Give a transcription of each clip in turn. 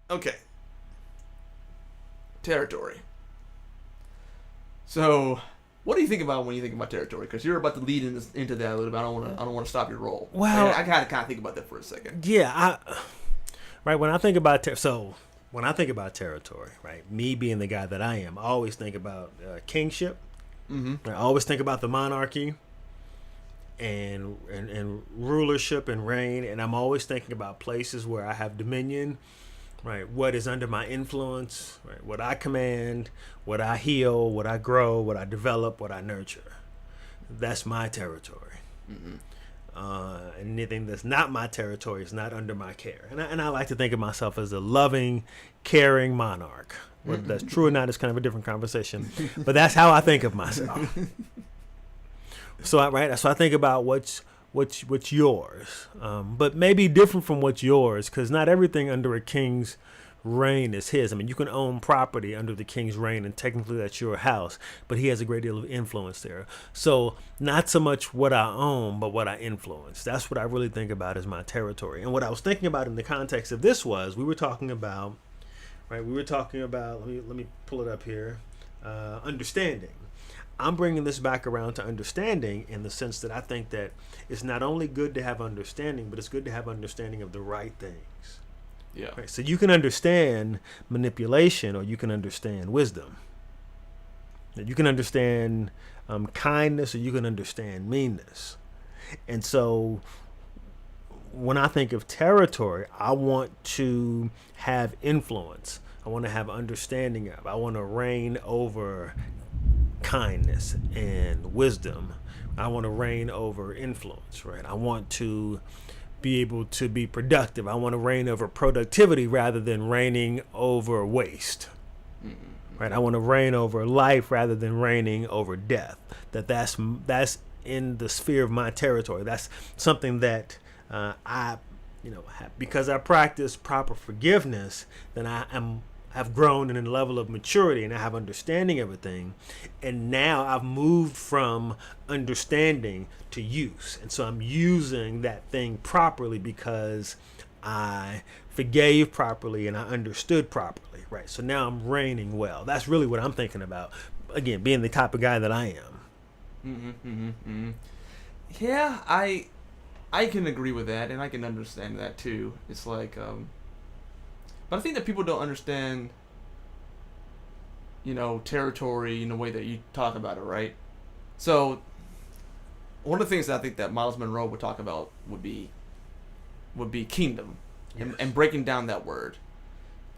Okay. Territory. So, what do you think about when you think about territory? Because you're about to lead into that a little bit. I don't want to stop your role. Well, I kind of think about that for a second. yeah, right. When I think about when I think about territory, right, me being the guy that I am, I always think about kingship. Mm-hmm. I always think about the monarchy and rulership and reign, and I'm always thinking about places where I have dominion, right? What is under my influence, right? What I command, what I heal, what I grow, what I develop, what I nurture. That's my territory. Mm-hmm. Anything that's not my territory is not under my care. And I like to think of myself as a loving, caring monarch. Whether that's true or not is kind of a different conversation, but that's how I think of myself. So I think about what's yours, but maybe different from what's yours, because not everything under a king's reign is his. I mean, you can own property under the king's reign, and technically that's your house, but he has a great deal of influence there. So not so much what I own, but what I influence. That's what I really think about as my territory. And what I was thinking about in the context of this was we were talking about, right? We were talking about. Let me pull it up here. Understanding. I'm bringing this back around to understanding in the sense that I think that it's not only good to have understanding, but it's good to have understanding of the right things. Yeah. Right? So you can understand manipulation or you can understand wisdom. You can understand kindness or you can understand meanness. And so when I think of territory, I want to have influence. I want to have understanding of. I want to reign over kindness and wisdom. I want to reign over influence, right? I want to be able to be productive. I want to reign over productivity rather than reigning over waste. Right? I want to reign over life rather than reigning over death. That's in the sphere of my territory. That's something that because I practice proper forgiveness, then have grown in a level of maturity and I have understanding of a thing. And now I've moved from understanding to use. And so I'm using that thing properly because I forgave properly and I understood properly. Right. So now I'm reigning well. That's really what I'm thinking about. Again, being the type of guy that I am. Mm-hmm, mm-hmm, mm-hmm. Yeah, I can agree with that and I can understand that too. It's like but I think that people don't understand, territory in the way that you talk about it, right? So, one of the things that I think that Miles Monroe would talk about would be kingdom, Yes. and breaking down that word.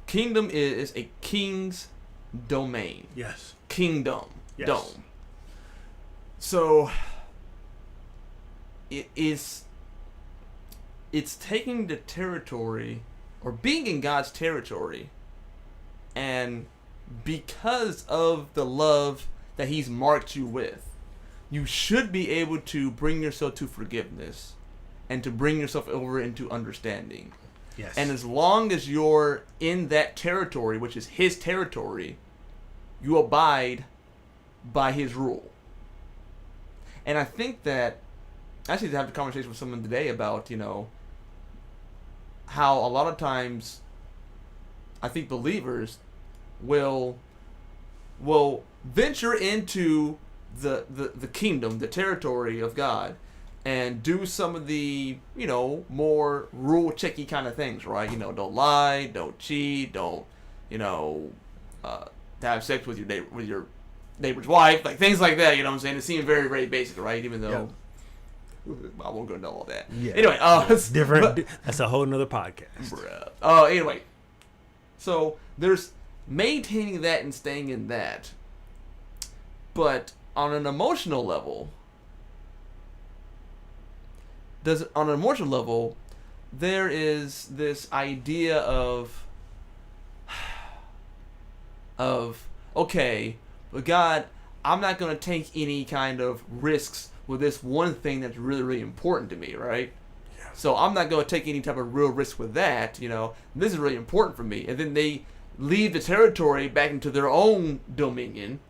Kingdom is a king's domain. Yes. Kingdom. Yes. Dome. So, it's taking the territory or being in God's territory, and because of the love that He's marked you with, you should be able to bring yourself to forgiveness and to bring yourself over into understanding. Yes. And as long as you're in that territory, which is His territory, you abide by His rule. And I think that, I actually had a conversation with someone today about, how a lot of times I think believers will venture into the kingdom, the territory of God, and do some of the, more rule checky kind of things, right? Don't lie, don't cheat, don't, have sex with your neighbor's wife, like things like that, you know what I'm saying? It seems very, very basic, right? Even though... Yeah. I won't go into all that. Yeah. Anyway, it's different. That's a whole nother podcast. Anyway, so there's maintaining that and staying in that, but on an emotional level, there is this idea of okay, but God, I'm not going to take any kind of risks with this one thing that's really, really important to me, right? Yeah. So I'm not going to take any type of real risk with that, This is really important for me. And then they leave the territory back into their own dominion,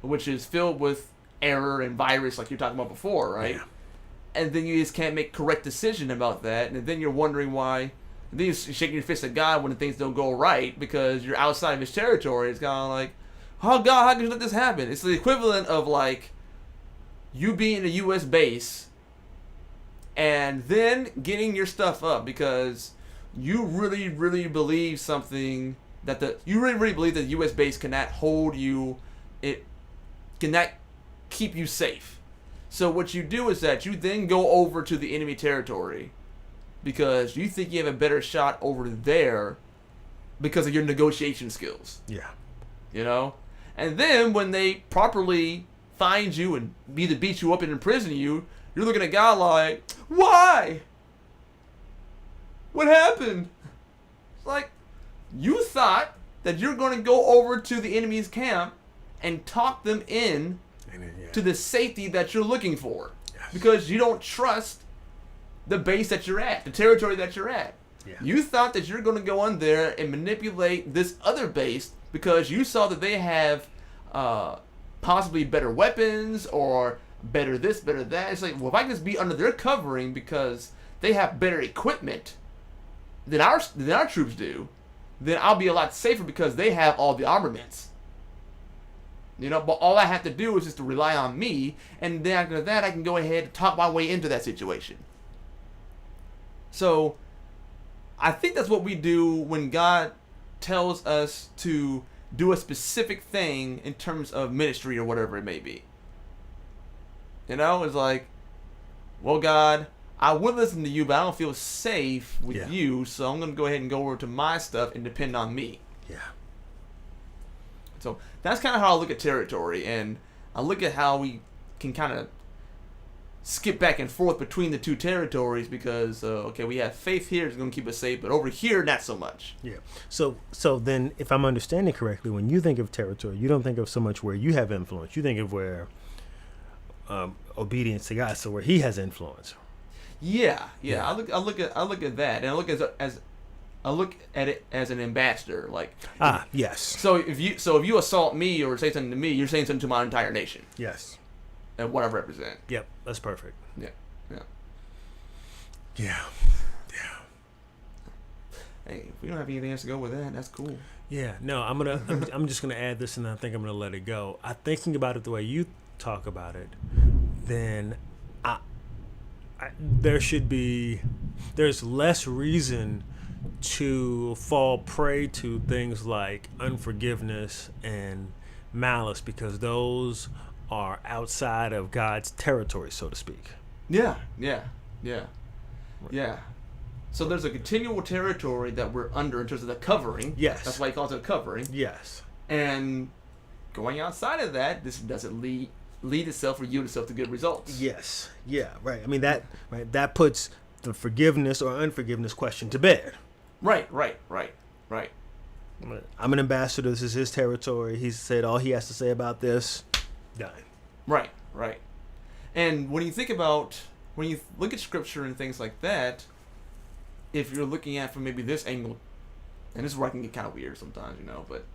which is filled with error and virus like you're talking about before, right? Yeah. And then you just can't make correct decision about that. And then you're wondering why And then you're shaking your fist at God when things don't go right because you're outside of his territory. It's kind of like, oh God, how could you let this happen? It's the equivalent of like you being a U.S. base and then getting your stuff up because you really, really believe something you really believe that the U.S. base cannot hold you, it cannot keep you safe. So what you do is that you then go over to the enemy territory because you think you have a better shot over there because of your negotiation skills. Yeah. You know? And then when they properly find you and either beat you up and imprison you, you're looking at God like, why? What happened? It's like, you thought that you're going to go over to the enemy's camp and talk them in to the safety that you're looking for. Yes. Because you don't trust the base that you're at, the territory that you're at. Yeah. You thought that you're going to go in there and manipulate this other base because you saw that they have possibly better weapons or better this, better that. It's like, well, if I can just be under their covering because they have better equipment than our troops do, then I'll be a lot safer because they have all the armaments. You know, but all I have to do is just to rely on me, and then after that, I can go ahead and talk my way into that situation. So, I think that's what we do when God tells us to do a specific thing in terms of ministry or whatever it may be. You know, it's like, well, God, I would listen to you, but I don't feel safe with you, so I'm going to go ahead and go over to my stuff and depend on me. Yeah. So that's kind of how I look at territory, and I look at how we can kind of skip back and forth between the two territories because, okay, we have faith here, it's going to keep us safe, but over here, not so much. Yeah. So then, if I'm understanding correctly, when you think of territory, you don't think of so much where you have influence. You think of where obedience to God, so where He has influence. Yeah. I look at that, and I look at it as an ambassador. Like yes. So if you assault me or say something to me, you're saying something to my entire nation. Yes. And what I represent. Yep, that's perfect. Yeah. Hey, if we don't have anything else to go with that, that's cool. Yeah. No, I'm just gonna add this, and I think I'm gonna let it go. I'm thinking about it the way you talk about it, then there's less reason to fall prey to things like unforgiveness and malice because those are outside of God's territory, so to speak. Yeah. So there's a continual territory that we're under in terms of the covering. Yes. That's why he calls it a covering. Yes. And going outside of that, this doesn't lead itself or yield itself to good results. Yes. Yeah. Right. I mean that puts the forgiveness or unforgiveness question to bed. Right. I'm an ambassador. This is his territory. He said all he has to say about this. Done. Right. And when you look at scripture and things like that, if you're looking at from maybe this angle, and this is where I can get kind of weird sometimes, but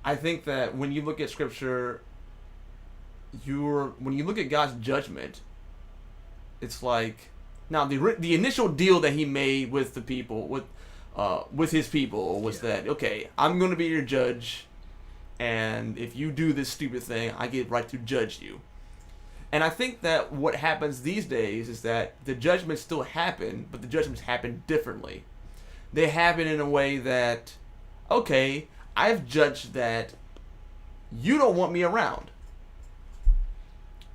I think that when you look at scripture, when you look at God's judgment, it's like, now the initial deal that he made with the people, with his people, was that, okay, I'm going to be your judge, and if you do this stupid thing, I get right to judge you. And I think that what happens these days is that the judgments still happen, but the judgments happen differently. They happen in a way that, okay, I've judged that you don't want me around.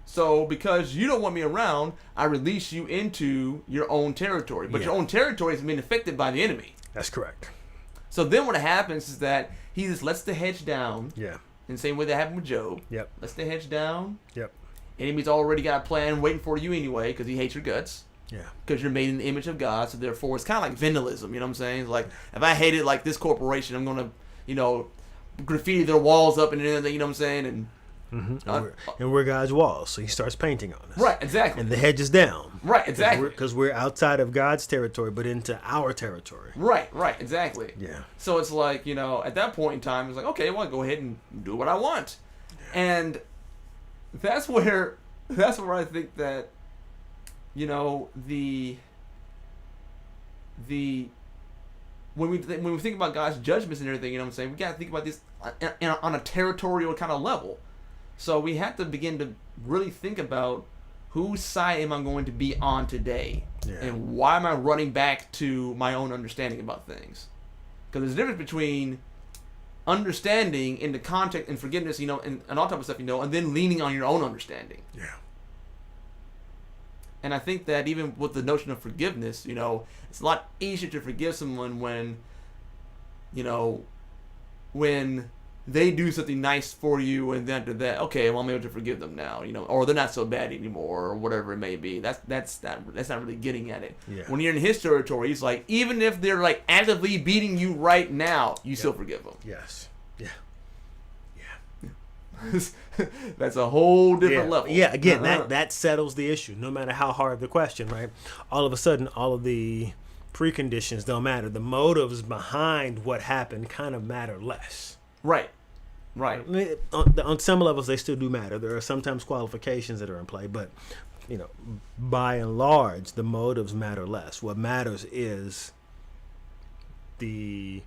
So because you don't want me around, I release you into your own territory. But your own territory has been affected by the enemy. That's correct. So then what happens is that he just lets the hedge down. Yeah. In the same way that happened with Job. Yep. Lets the hedge down. Yep. Enemy's already got a plan waiting for you anyway because he hates your guts. Yeah. Because you're made in the image of God. So therefore it's kind of like vandalism. You know what I'm saying? It's like, if I hated like this corporation, I'm going to, graffiti their walls up and everything. You know what I'm saying? And and we're God's walls, so he starts painting on us. Right, exactly. And the hedge is down. Right, exactly. Because we're outside of God's territory, but into our territory. Right, exactly. Yeah. So it's like, at that point in time, it's like, okay, well, I'll go ahead and do what I want. Yeah. And that's where I think that, the when we think about God's judgments and everything, you know what I'm saying, we got to think about this on a territorial kind of level. So we have to begin to really think about whose side am I going to be on today, and why am I running back to my own understanding about things? Because there's a difference between understanding in the context and forgiveness, you know, and all type of stuff, you know, and then leaning on your own understanding. Yeah. And I think that even with the notion of forgiveness, you know, it's a lot easier to forgive someone when, you know, when they do something nice for you, and then after that, okay, well, I'm able to forgive them now, you know, or they're not so bad anymore, or whatever it may be. That's not really getting at it. Yeah. When you're in his territory, he's like, even if they're like actively beating you right now, you still forgive them. Yes. Yeah. That's a whole different level. Yeah, again, that settles the issue. No matter how hard the question, right? All of a sudden, all of the preconditions don't matter. The motives behind what happened kind of matter less. Right. I mean, on some levels, they still do matter. There are sometimes qualifications that are in play, but, you know, by and large, the motives matter less. What matters is the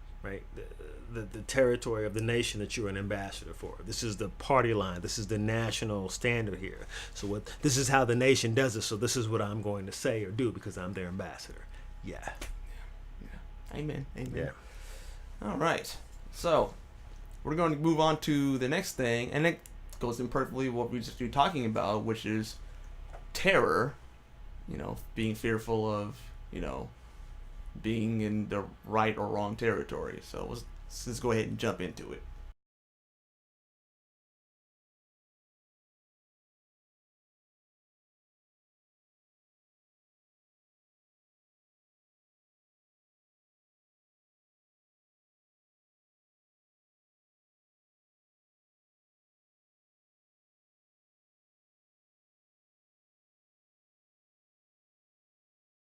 territory of the nation that you're an ambassador for. This is the party line. This is the national standard here. So this is how the nation does it. So this is what I'm going to say or do because I'm their ambassador. Yeah. Amen. Yeah. All right. So we're going to move on to the next thing, and it goes in perfectly what we just been talking about, which is terror. You know, being fearful of, you know, being in the right or wrong territory. So let's go ahead and jump into it.